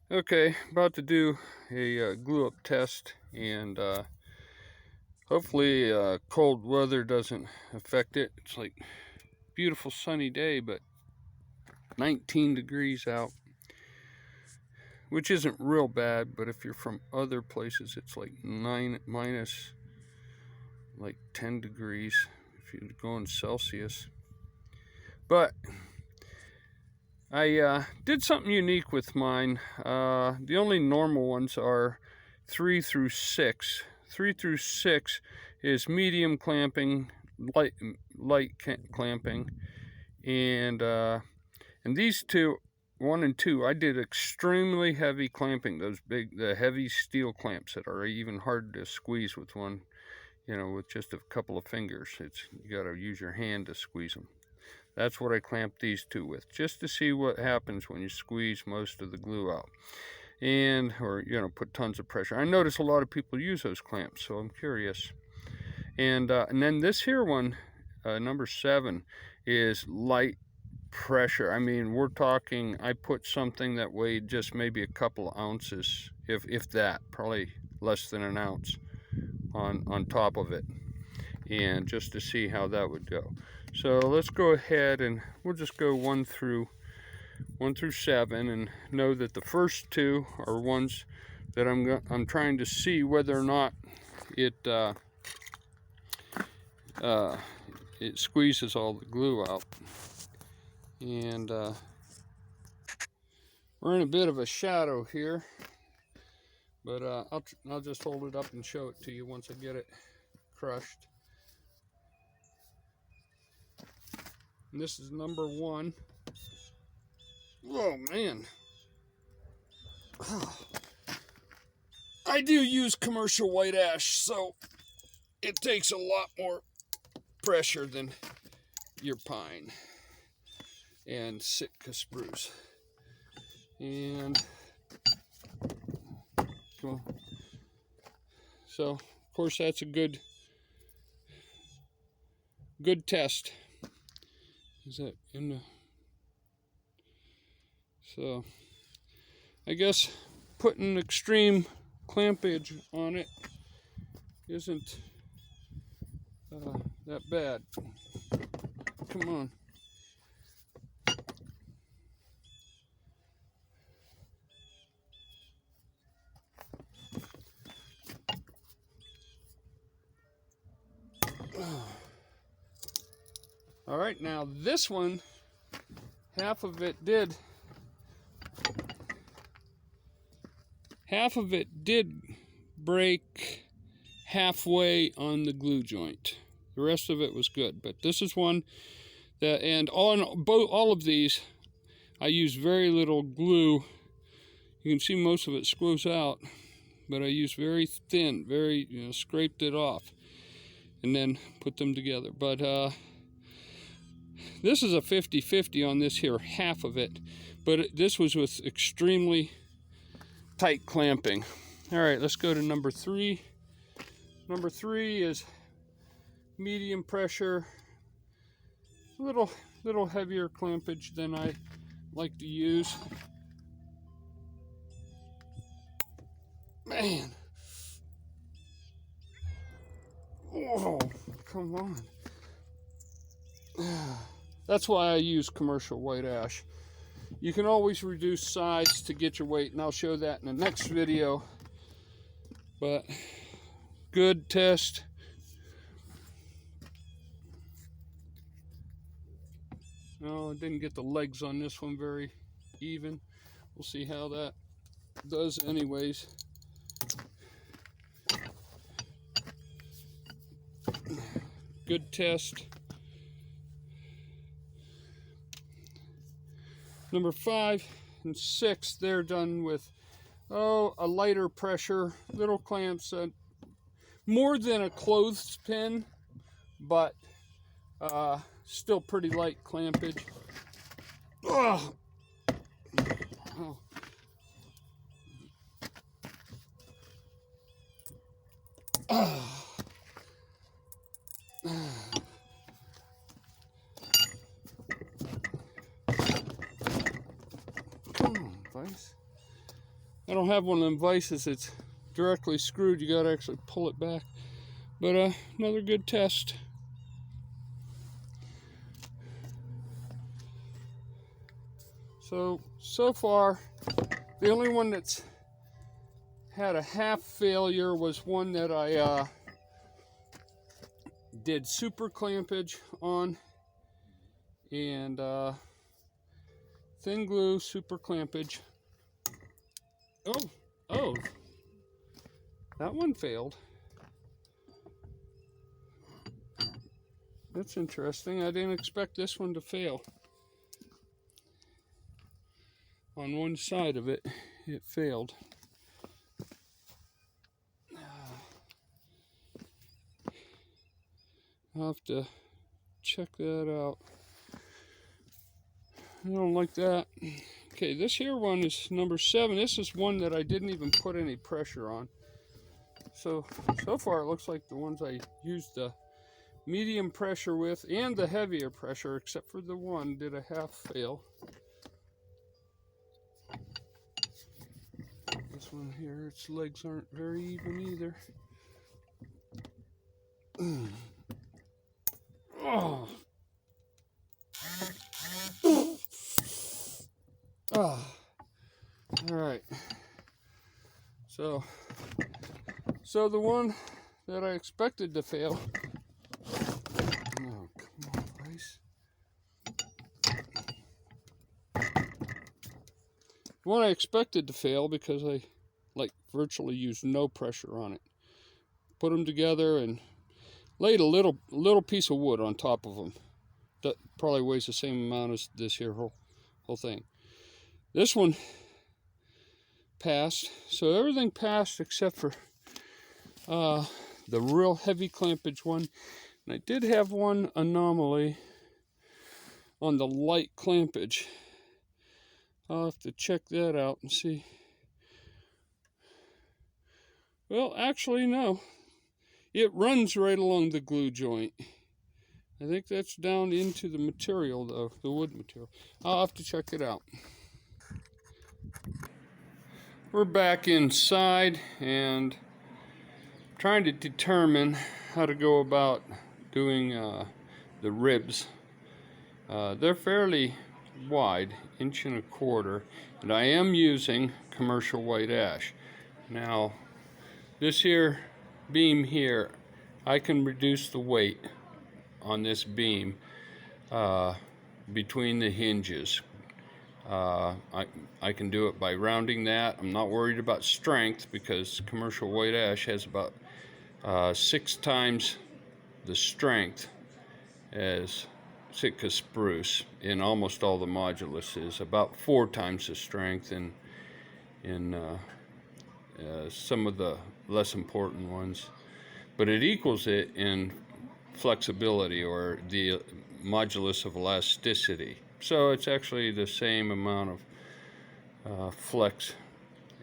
Okay, about to do a glue up test, and hopefully cold weather doesn't affect it. It's like beautiful sunny day, but 19 degrees out, which isn't real bad, but if you're from other places, it's like minus like 10 degrees if you go in Celsius. But I did something unique with mine. The only normal ones are 3 through 6. 3 through 6 is medium clamping, light clamping, and these two, 1 and 2, I did extremely heavy clamping. The heavy steel clamps that are even hard to squeeze with one, with just a couple of fingers. You got to use your hand to squeeze them. That's what I clamped these two with, just to see what happens when you squeeze most of the glue out, or put tons of pressure. I notice a lot of people use those clamps, so I'm curious. And then this here one, number 7, is light pressure. I mean, we're talking, I put something that weighed just maybe a couple of ounces, if that, probably less than an ounce on top of it, and just to see how that would go. So let's go ahead and we'll just go 1 through 7, and know that the first 2 are ones that I'm trying to see whether or not it squeezes all the glue out. And we're in a bit of a shadow here, but I'll just hold it up and show it to you once I get it crushed. And this is number 1. Oh man. I do use commercial white ash, so it takes a lot more pressure than your pine and Sitka spruce. And so of course that's a good test. Is that in the... So I guess putting extreme clampage on it isn't that bad. Come on. All right, now this one, half of it did break halfway on the glue joint. The rest of it was good, but this is one that, and all of these, I use very little glue. You can see most of it squoze out, but I use very thin, scraped it off, and then put them together. But this is a 50-50 on this here, half of it, but this was with extremely tight clamping. All right, let's go to number 3. Number 3 is medium pressure, a little heavier clampage than I like to use. Man, oh, come on. That's why I use commercial white ash. You can always reduce size to get your weight, and I'll show that in the next video. But good test. No, I didn't get the legs on this one very even. We'll see how that does anyways. Good test. Number 5 and 6, they're done with a lighter pressure, little clamps, more than a clothespin, but still pretty light clampage. Oh. Oh. Oh. Come on, Vice. I don't have one of them vices that's directly screwed. You gotta actually pull it back. But another good test. So far, the only one that's had a half failure was one that I did super clampage on, and thin glue super clampage. Oh, that one failed. That's interesting. I didn't expect this one to fail. On one side of it, it failed. I'll have to check that out. I don't like that. Okay, this here one is number 7. This is one that I didn't even put any pressure on. So far it looks like the ones I used the medium pressure with and the heavier pressure, except for the one did a half fail. This one here, its legs aren't very even either. Oh. All right. So the one that I expected to fail. Oh, come on, please. The one I expected to fail because I virtually used no pressure on it. Put them together and laid a little piece of wood on top of them. That probably weighs the same amount as this here whole thing. This one passed, so everything passed except for the real heavy clampage one. And I did have one anomaly on the light clampage. I'll have to check that out and see. Well, actually, no. It runs right along the glue joint. I think that's down into the material, though, the wood material. I'll have to check it out. We're back inside and trying to determine how to go about doing the ribs. They're fairly wide, 1.25 inches, and I am using commercial white ash. Now, this here beam here, I can reduce the weight on this beam between the hinges. I can do it by rounding that. I'm not worried about strength because commercial white ash has about 6 times the strength as Sitka spruce in almost all the modulus, is about 4 times the strength in some of the less important ones, but it equals it in flexibility, or the modulus of elasticity. So it's actually the same amount of flex,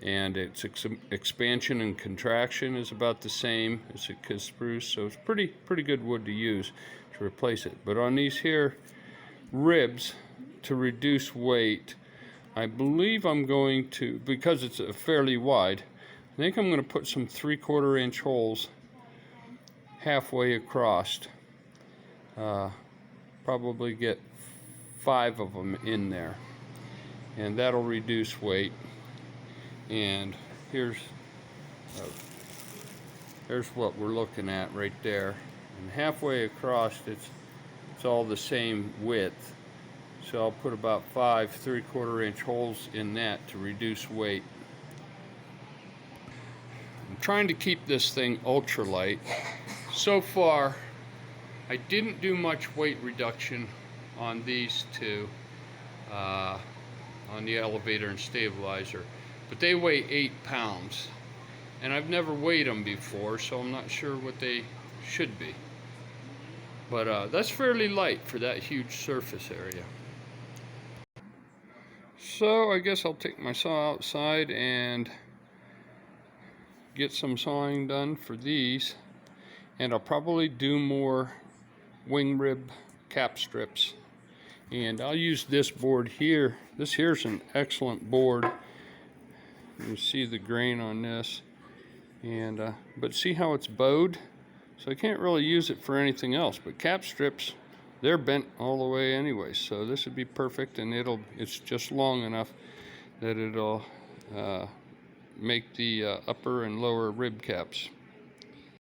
and its expansion and contraction is about the same as Sitka spruce. So it's pretty good wood to use to replace it. But on these here ribs, to reduce weight, I believe I'm going to, because it's fairly wide, I think I'm going to put some 3/4 inch holes halfway across. Probably get 5 of them in there, and that'll reduce weight. And here's what we're looking at right there. And halfway across, it's all the same width. So I'll put about 5 3/4 inch holes in that to reduce weight. I'm trying to keep this thing ultralight. So far, I didn't do much weight reduction on these two, on the elevator and stabilizer, but they weigh 8 pounds, and I've never weighed them before, so I'm not sure what they should be. But that's fairly light for that huge surface area. So I guess I'll take my saw outside and get some sawing done for these, and I'll probably do more wing rib cap strips. And I'll use this board here. This here's an excellent board. You see the grain on this, and but see how it's bowed? So I can't really use it for anything else. But cap strips, they're bent all the way anyway, so this would be perfect, and it's just long enough that it'll make the upper and lower rib caps.